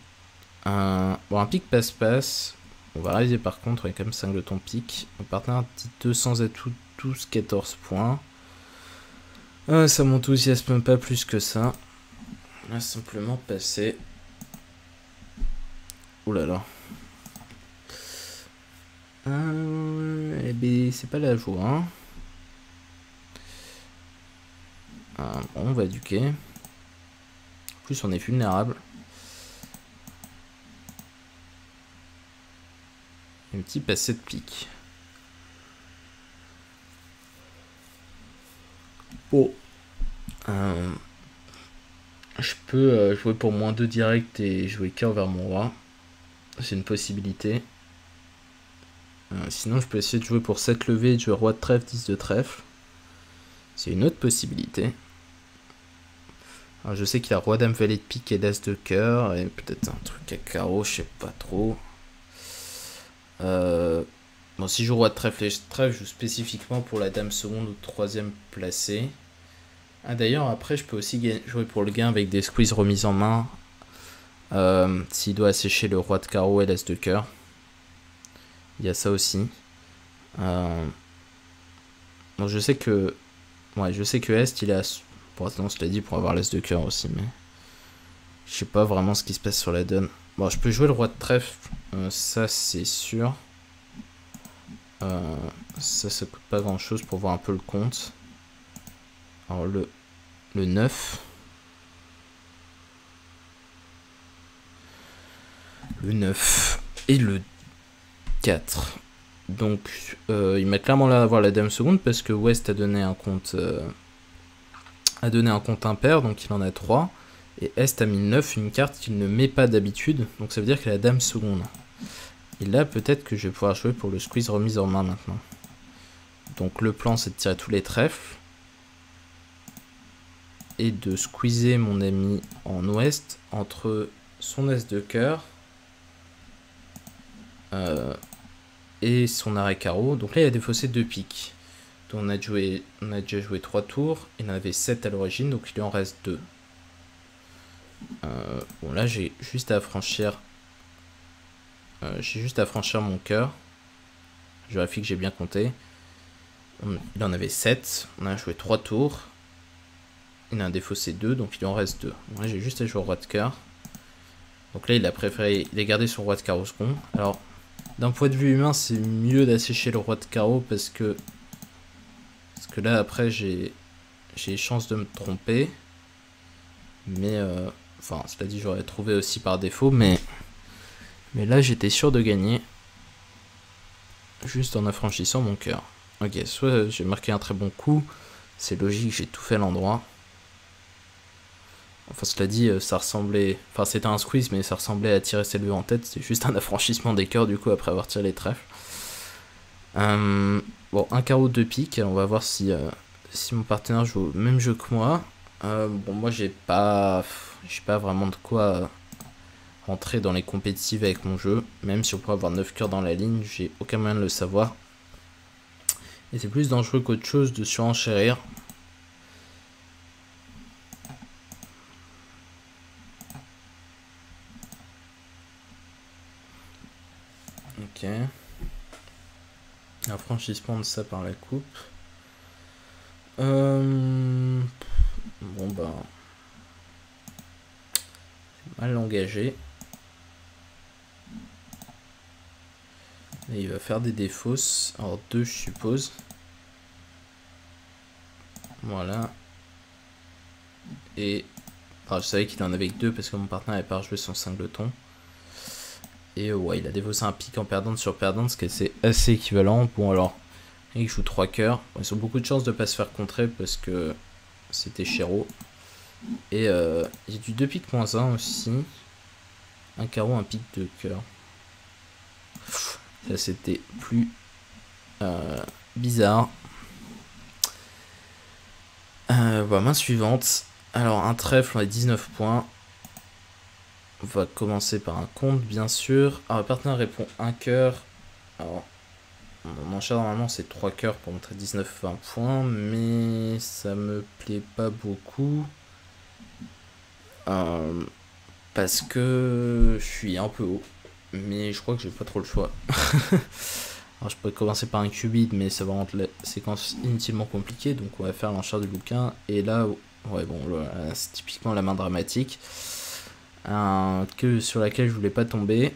Bon, un pic passe-passe. On va réaliser par contre, avec comme 5 de ton pic. Mon partenaire dit 200 atouts, 12-14 points. Ça m'enthousiasme pas plus que ça. On va simplement passer. Ouh là là. Eh ben, c'est pas la joie. Hein. Bon, on va éduquer. En plus, on est vulnérable. Un petit passé de pique. Bon. Je peux jouer pour -2 direct et jouer cœur vers mon roi. C'est une possibilité. Sinon, je peux essayer de jouer pour 7 levées et de jouer roi de trèfle, 10 de trèfle. C'est une autre possibilité. Alors, je sais qu'il a roi dame valet de pique et l'as de cœur. Et peut-être un truc à carreau, je sais pas trop. Bon, si je joue roi de trèfle et trèfle, je joue spécifiquement pour la dame seconde ou troisième placée. Ah, d'ailleurs, après, je peux aussi jouer pour le gain avec des squeezes remises en main. S'il doit assécher le roi de carreau et l'as de cœur. Il y a ça aussi. Bon, je sais que... Ouais, je sais que Est, il est à... Pour attendre, je l'ai dit, pour avoir l'as de cœur aussi, mais... Je sais pas vraiment ce qui se passe sur la donne. Bon, je peux jouer le roi de trèfle. Ça, c'est sûr. Ça coûte pas grand-chose pour voir un peu le compte. Alors, le 9... Le 9 et le 4. Donc, il m'a clairement l'air d'avoir la dame seconde parce que West a donné un compte impair, donc il en a 3. Et Est a mis 9, une carte qu'il ne met pas d'habitude, donc ça veut dire qu'il a la dame seconde. Et là, peut-être que je vais pouvoir jouer pour le squeeze remise en main maintenant. Donc le plan, c'est de tirer tous les trèfles. Et de squeezer mon ami en ouest entre son as de cœur et son arrêt carreau. Donc là, il a défaussé 2 piques. Donc on a déjà joué 3 tours. Il en avait 7 à l'origine, donc il lui en reste 2. Bon, là, j'ai juste à franchir mon cœur. Je vérifie que j'ai bien compté. Il en avait 7. On a joué 3 tours. Il a un défaussé 2, donc il en reste 2. Moi, j'ai juste à jouer au roi de cœur. Donc là, il a gardé son roi de carreau second. Alors, d'un point de vue humain, c'est mieux d'assécher le roi de carreau parce que là, après, j'ai chance de me tromper. Mais, enfin, cela dit, j'aurais trouvé aussi par défaut, mais là, j'étais sûr de gagner. Juste en affranchissant mon cœur. Ok, soit j'ai marqué un très bon coup. C'est logique, j'ai tout fait à l'endroit. Enfin, cela dit, ça ressemblait... Enfin, c'était un squeeze, mais ça ressemblait à tirer ses levées en tête. C'est juste un affranchissement des cœurs, du coup, après avoir tiré les trèfles. Bon, un carreau, 2 piques. On va voir si mon partenaire joue au même jeu que moi. Bon, moi, j'ai pas vraiment de quoi rentrer dans les compétitives avec mon jeu. Même si on pourrait avoir 9 cœurs dans la ligne, j'ai aucun moyen de le savoir. Et c'est plus dangereux qu'autre chose de surenchérir. Ok. Un franchissement de ça par la coupe. Bon bah. Mal engagé. Et il va faire des défausses. Alors 2 je suppose. Voilà. Et. Enfin, je savais qu'il en avait que 2 parce que mon partenaire n'avait pas rejoué son singleton. Et ouais, il a défaussé un pic en perdante sur perdante, ce qui est assez équivalent. Bon alors, il joue 3 cœurs. Bon, ils ont beaucoup de chance de ne pas se faire contrer parce que c'était chéro. Et il y a du 2 piques moins 1 aussi. Un carreau, un pic de cœur. Ça c'était plus bizarre. Voilà, main suivante. Alors un trèfle, on a 19 points. On va commencer par un compte, bien sûr. Alors le partenaire répond un cœur. Alors mon enchère normalement c'est 3 cœurs pour montrer 19-20 points. Mais ça me plaît pas beaucoup. Parce que je suis un peu haut. Mais je crois que j'ai pas trop le choix. Alors je pourrais commencer par un qubit, mais ça va rendre la séquence inutilement compliquée. Donc on va faire l'enchère du bouquin. Et là, ouais bon, c'est typiquement la main dramatique. Sur laquelle je voulais pas tomber.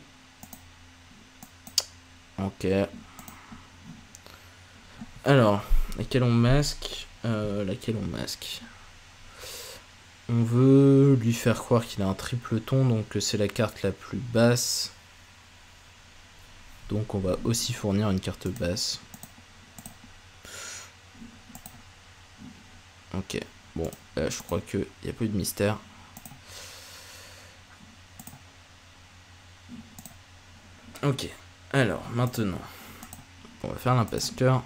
Ok. Alors, laquelle on masque On veut lui faire croire qu'il a un triple ton, donc c'est la carte la plus basse. Donc on va aussi fournir une carte basse. Ok, bon, je crois qu'il n'y a plus de mystère. Ok, alors maintenant, on va faire l'impasse cœur.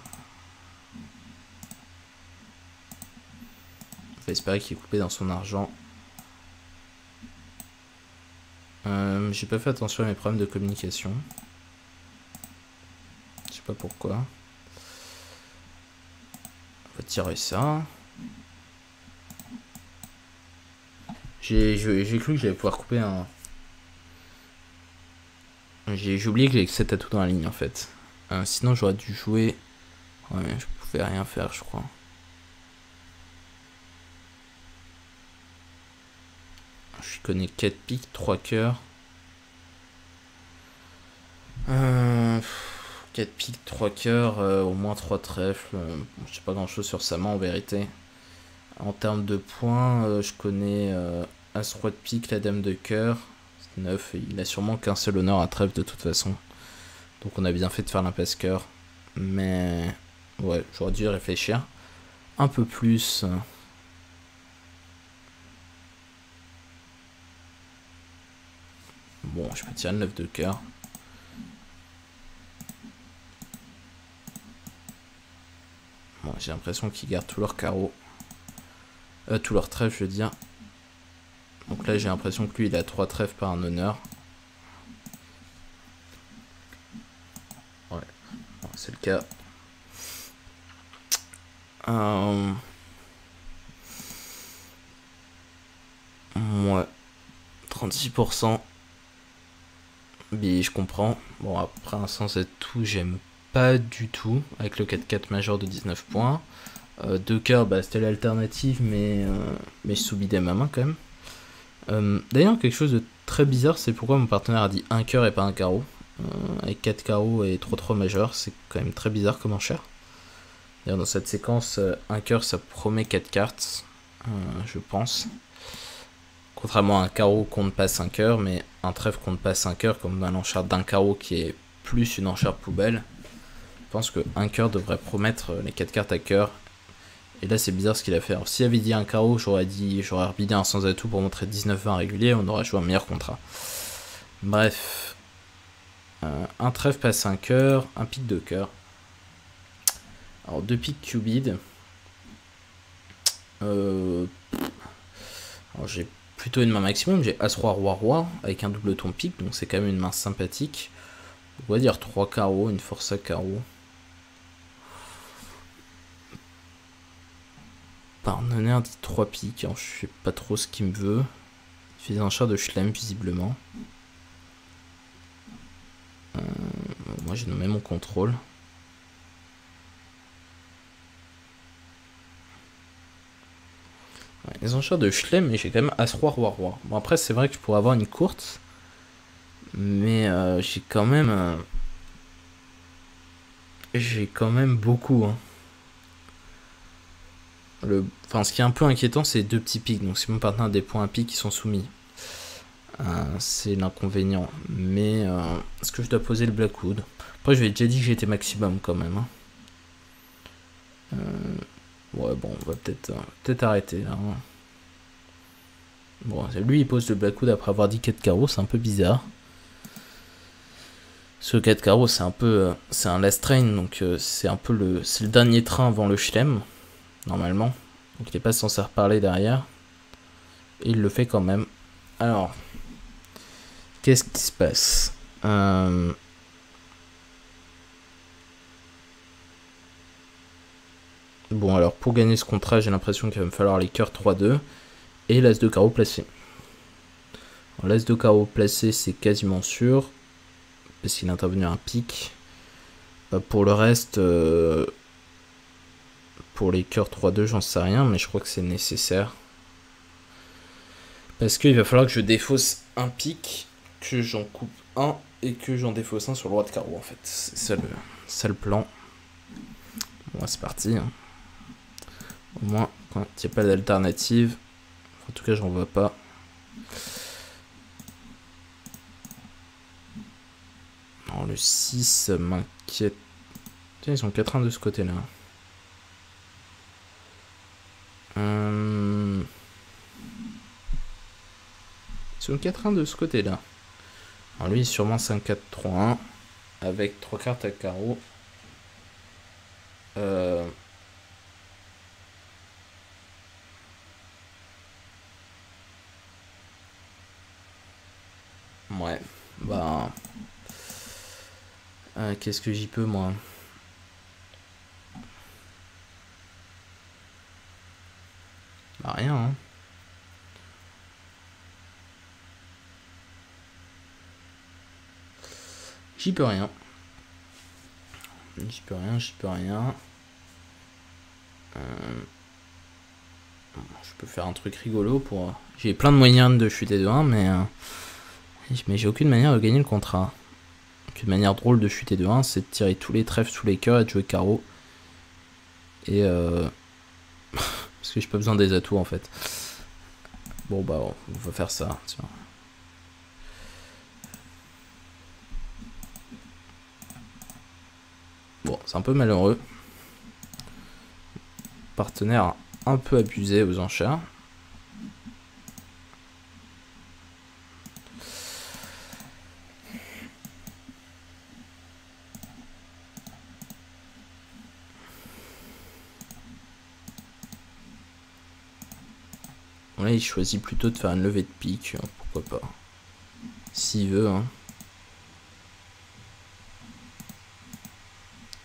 On va espérer qu'il est coupé dans son argent. J'ai pas fait attention à mes problèmes de communication. Je sais pas pourquoi. On va tirer ça. J'ai cru que j'allais pouvoir couper un... J'ai oublié que j'avais 7 atouts dans la ligne en fait. Sinon j'aurais dû jouer... Ouais mais je pouvais rien faire je crois. Je connais 4 piques, 3 cœurs. 4 piques, 3 cœurs, au moins 3 trèfles. Je sais pas grand chose sur sa main en vérité. En termes de points, je connais As roi de pique, la dame de cœur. 9, il a sûrement qu'un seul honneur à trèfle de toute façon. Donc on a bien fait de faire l'impasse cœur. Mais ouais, j'aurais dû réfléchir un peu plus. Bon, je peux tirer le 9 de cœur. j'ai l'impression qu'ils gardent tous leurs carreaux. Tous leurs trèfles, je veux dire. Donc là, j'ai l'impression que lui, il a 3 trèfles par un honneur. Ouais, c'est le cas. Ouais, 36%. Mais je comprends. Bon, après, un sens et tout, j'aime pas du tout. Avec le 4-4 majeur de 19 points. 2 cœurs, bah, c'était l'alternative, mais je sous-bidais ma main quand même. D'ailleurs, quelque chose de très bizarre, c'est pourquoi mon partenaire a dit 1 cœur et pas un carreau. Avec 4 carreaux et 3-3 majeurs, c'est quand même très bizarre comme enchère. D'ailleurs, dans cette séquence, 1 cœur, ça promet 4 cartes, je pense. Contrairement à un carreau compte pas 5 cœurs, mais un trèfle compte pas 5 cœurs, comme dans l'enchère d'un carreau qui est plus une enchère poubelle. Je pense que 1 cœur devrait promettre les 4 cartes à cœur. Et là, c'est bizarre ce qu'il a fait. Alors, s'il avait dit un carreau, j'aurais rebidé un sans atout pour montrer 19-20 régulier, on aurait joué un meilleur contrat. Bref. Un trèfle passe 1 cœur, un pic de cœur. Alors, 2 pics cubid. Alors, j'ai plutôt une main maximum, j'ai As-Roi, Roi-Roi, avec un double ton pique, donc c'est quand même une main sympathique. On va dire 3 carreaux, une force à carreaux. Partenaire dit 3 piques, alors je sais pas trop ce qu'il me veut. Il fait des enchères de Chelem, visiblement. Moi j'ai nommé mon contrôle. Ouais, les enchères de Chelem, mais j'ai quand même As-Roi, Roi-Roi. Bon, après, c'est vrai que je pourrais avoir une courte, mais j'ai quand même. J'ai quand même beaucoup. Hein. Enfin, ce qui est un peu inquiétant, c'est 2 petits pics. Donc, si mon partenaire a des points à pic qui sont soumis, c'est l'inconvénient. Mais est-ce que je dois poser le Blackwood? Après, je lui ai déjà dit que j'étais maximum quand même. Hein. Ouais, bon, on va peut-être arrêter là. Hein. Bon, lui, il pose le Blackwood après avoir dit 4 carreaux, c'est un peu bizarre. Ce 4 carreaux, c'est un peu. C'est un last train, donc c'est un peu le. C'est le dernier train avant le Chelem, normalement. Donc il n'est pas censé reparler derrière. Et il le fait quand même. Alors. Qu'est-ce qui se passe? Bon, alors pour gagner ce contrat, j'ai l'impression qu'il va me falloir les cœurs 3-2 et l'as de carreau placé. L'as de carreau placé, c'est quasiment sûr, parce qu'il est intervenu à un pic. Pour le reste, pour les cœurs 3-2, j'en sais rien, mais je crois que c'est nécessaire. Parce qu'il va falloir que je défausse un pic, que j'en coupe un et que j'en défausse un sur le roi de carreau, en fait. C'est ça le plan. Bon, c'est parti. Hein. Au moins, quand il n'y a pas d'alternative, en tout cas, j'en vois pas. Alors, le 6 m'inquiète. Tiens, ils sont 4-1 de ce côté-là. Ils sont 4-1 de ce côté-là. Alors, lui, sûrement 5-4-3-1 avec 3 cartes à carreau. Ouais, bah. Qu'est-ce que j'y peux, moi? Bah, rien, hein. J'y peux rien. J'y peux rien. Je peux faire un truc rigolo pour. J'ai plein de moyens de chuter de 1, mais j'ai aucune manière de gagner le contrat. Donc une manière drôle de chuter de 1, c'est de tirer tous les trèfles sous les cœurs et de jouer carreau. Et parce que j'ai pas besoin des atouts en fait. Bon bah on va faire ça. Tiens. Bon, c'est un peu malheureux. Partenaire un peu abusé aux enchères. Bon, là, il choisit plutôt de faire une levée de pique. Pourquoi pas. S'il veut, hein.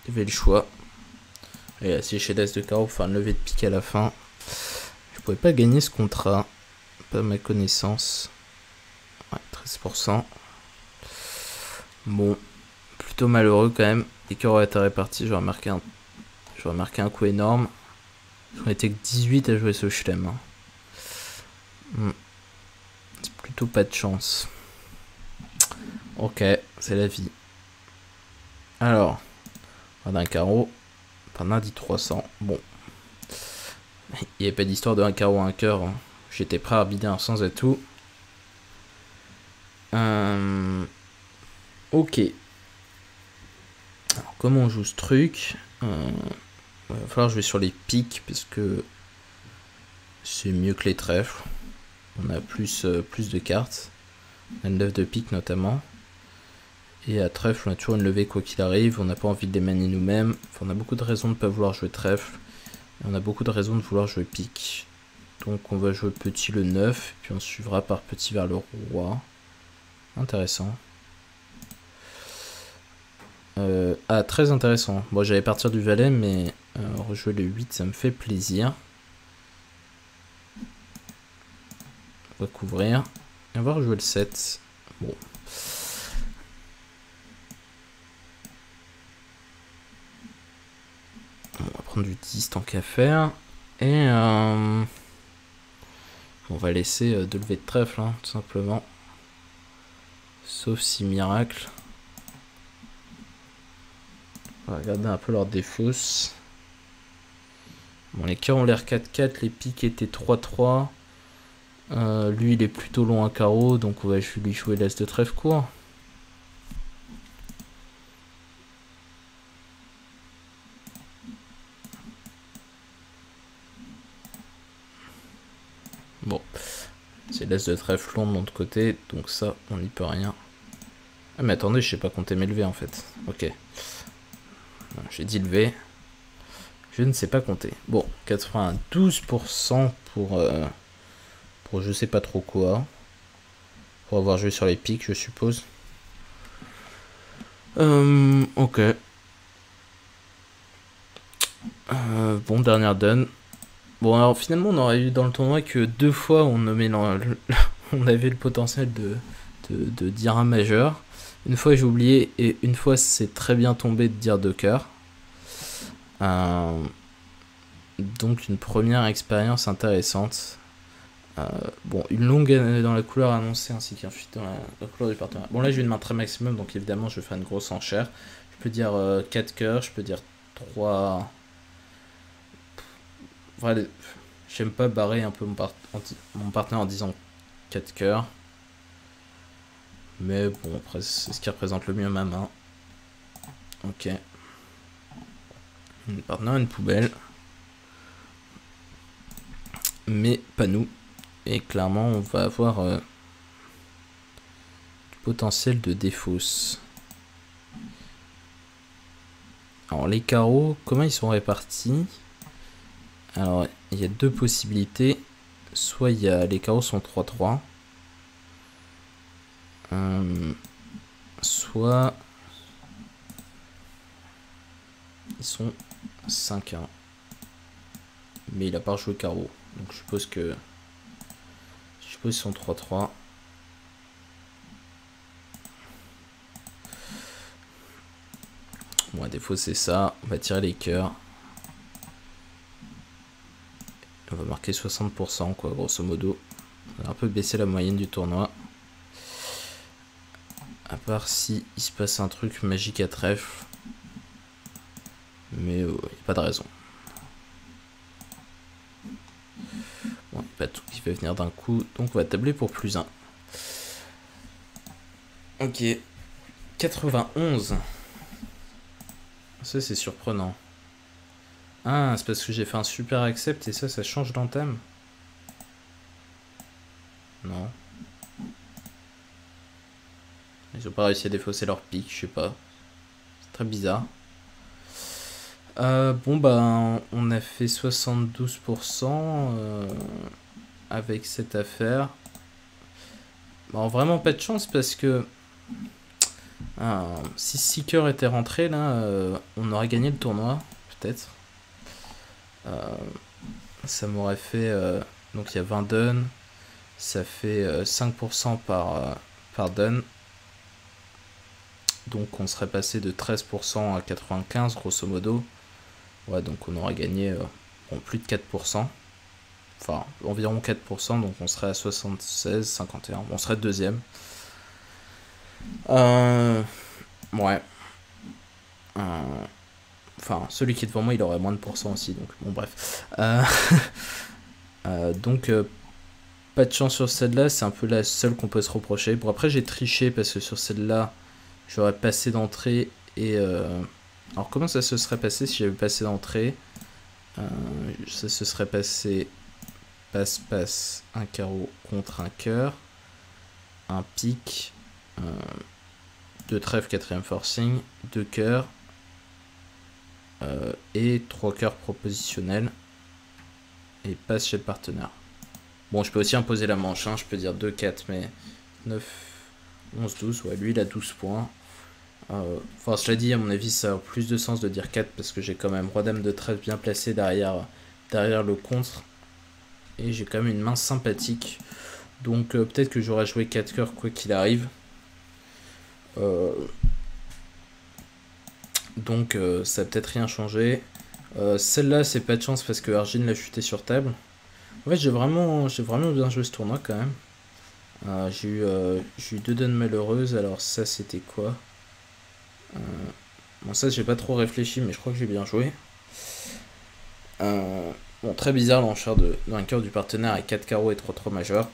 Il avait le choix. Et là, si j'ai l'as de carreau pour faire une levée de pique à la fin. Je pouvais pas gagner ce contrat. Pas à ma connaissance. Ouais, 13%. Bon. Plutôt malheureux quand même. Les cœurs auraient été répartis. J'aurais marqué un coup énorme. J'en étais que 18 à jouer ce chelem. C'est plutôt pas de chance. Ok, c'est la vie. Alors, on a un carreau. On a dit 300. Bon. Il n'y avait pas d'histoire de un carreau à un cœur. Hein. J'étais prêt à arbitrer un sens et tout. Ok. Alors, comment on joue ce truc il va falloir jouer sur les piques parce que c'est mieux que les trèfles. On a plus de cartes. On a une 9 de pique notamment. Et à trèfle, on a toujours une levée quoi qu'il arrive. On n'a pas envie de les manier nous-mêmes. Enfin, on a beaucoup de raisons de ne pas vouloir jouer trèfle. Et on a beaucoup de raisons de vouloir jouer pique. Donc on va jouer petit le 9. Puis on suivra par petit vers le roi. Intéressant. Très intéressant. Moi j'allais partir du valet, mais rejouer le 8, ça me fait plaisir. On va couvrir. Et on va rejouer le 7. Bon. On va prendre du 10 tant qu'à faire. Et on va laisser deux levées de trèfle, hein, tout simplement. Sauf si miracle. On va regarder un peu leur défausse. Bon, les cœurs ont l'air 4-4, les piques étaient 3-3. Lui, il est plutôt long à carreau, donc on va lui jouer l'as de trèfle court. Bon, c'est l'as de trèfle long de l'autre côté, donc ça, on n'y peut rien. Ah mais attendez, je sais pas compter mes levées en fait. Ok. J'ai dit lever. Je ne sais pas compter. Bon, 92% pour je sais pas trop quoi. Pour avoir joué sur les piques, je suppose. Ok. Bon, dernière donne. Bon, alors finalement, on aurait eu dans le tournoi que 2 fois on nommait on avait le potentiel de dire un majeur. Une fois j'ai oublié et une fois c'est très bien tombé de dire 2 cœurs. Donc une première expérience intéressante. Bon, une longue année dans la couleur annoncée ainsi qu'un fuite dans la couleur du partenaire. Bon là j'ai une main très maximum donc évidemment je vais faire une grosse enchère. Je peux dire 4 cœurs, je peux dire 3... Voilà, j'aime pas barrer un peu mon partenaire en disant 4 cœurs. Mais bon, après, c'est ce qui représente le mieux ma main. Ok. Une partenaire, une poubelle. Mais pas nous. Et clairement, on va avoir du potentiel de défausse. Alors, les carreaux, comment ils sont répartis? Alors, il y a deux possibilités. Soit les carreaux sont 3-3. Soit ils sont 5-1. Mais il a pas rejoué carreau. Donc je suppose qu'ils sont 3-3. Bon, à défaut c'est ça. On va tirer les cœurs. On va marquer 60% quoi, grosso modo. On va un peu baisser la moyenne du tournoi. À part si il se passe un truc magique à trèfle. Mais il n'y a pas de raison. Bon, il n'y a pas tout qui va venir d'un coup. Donc on va tabler pour +1. Ok. 91. Ça c'est surprenant. Ah, c'est parce que j'ai fait un super accept et ça change d'entame. Non. Ils ont pas réussi à défausser leur pique, je sais pas. C'est très bizarre. Bon bah on a fait 72%. avec cette affaire. Bon, vraiment pas de chance parce que si Seeker était rentré là, on aurait gagné le tournoi, peut-être. Ça m'aurait fait... donc il y a 20 dun, ça fait 5% par dun. Donc on serait passé de 13% à 95 grosso modo. Ouais, donc on aurait gagné bon, plus de 4%. Enfin, environ 4%, donc on serait à 76, 51. On serait deuxième. Ouais. Enfin, celui qui est devant moi, il aurait moins de pourcents aussi, donc bon, bref. Donc, pas de chance sur celle-là, c'est un peu la seule qu'on peut se reprocher. Bon, après, j'ai triché parce que sur celle-là, j'aurais passé d'entrée et... Alors, comment ça se serait passé si j'avais passé d'entrée? Ça se serait passé passe-passe, un carreau contre un cœur, un pic, 2 trèfles, 4ème forcing, 2 cœurs et 3 cœurs propositionnels et passe chez le partenaire. Bon, je peux aussi imposer la manche, hein, je peux dire 2, 4, mais 9, 11, 12, ouais, lui il a 12 points. Enfin, cela dit, à mon avis, ça a plus de sens de dire 4 parce que j'ai quand même roi-dame de trèfle bien placé derrière le contre. Et j'ai quand même une main sympathique. Donc peut-être que j'aurais joué 4 cœurs quoi qu'il arrive. Donc ça n'a peut-être rien changé. Celle-là, c'est pas de chance parce que Argine l'a chuté sur table. En fait, j'ai vraiment bien joué ce tournoi quand même. J'ai eu 2 dons malheureuses. Alors ça, c'était quoi? Bon, ça, j'ai pas trop réfléchi, mais je crois que j'ai bien joué. Bon, très bizarre l'enchère d'un cœur du partenaire avec 4 carreaux et 3 majeurs.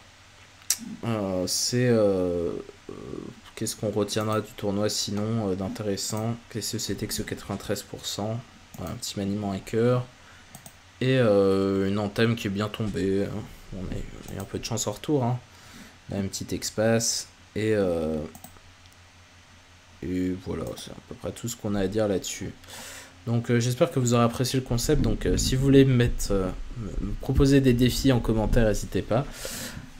Qu'est-ce qu'on retiendra du tournoi sinon d'intéressant? Qu'est-ce que c'était que ce 93%? Un petit maniement à cœur. Et une anthème qui est bien tombée. On a eu un peu de chance en retour. Hein. Là, un petit espace. Et voilà, c'est à peu près tout ce qu'on a à dire là-dessus. Donc j'espère que vous aurez apprécié le concept. Donc si vous voulez me proposer des défis en commentaire, n'hésitez pas.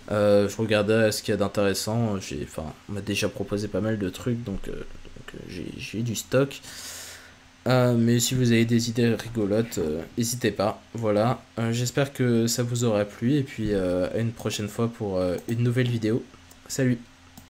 Je regardais ce qu'il y a d'intéressant. On m'a déjà proposé pas mal de trucs, donc j'ai du stock. Mais si vous avez des idées rigolotes, n'hésitez pas. Voilà, j'espère que ça vous aura plu et puis à une prochaine fois pour une nouvelle vidéo. Salut!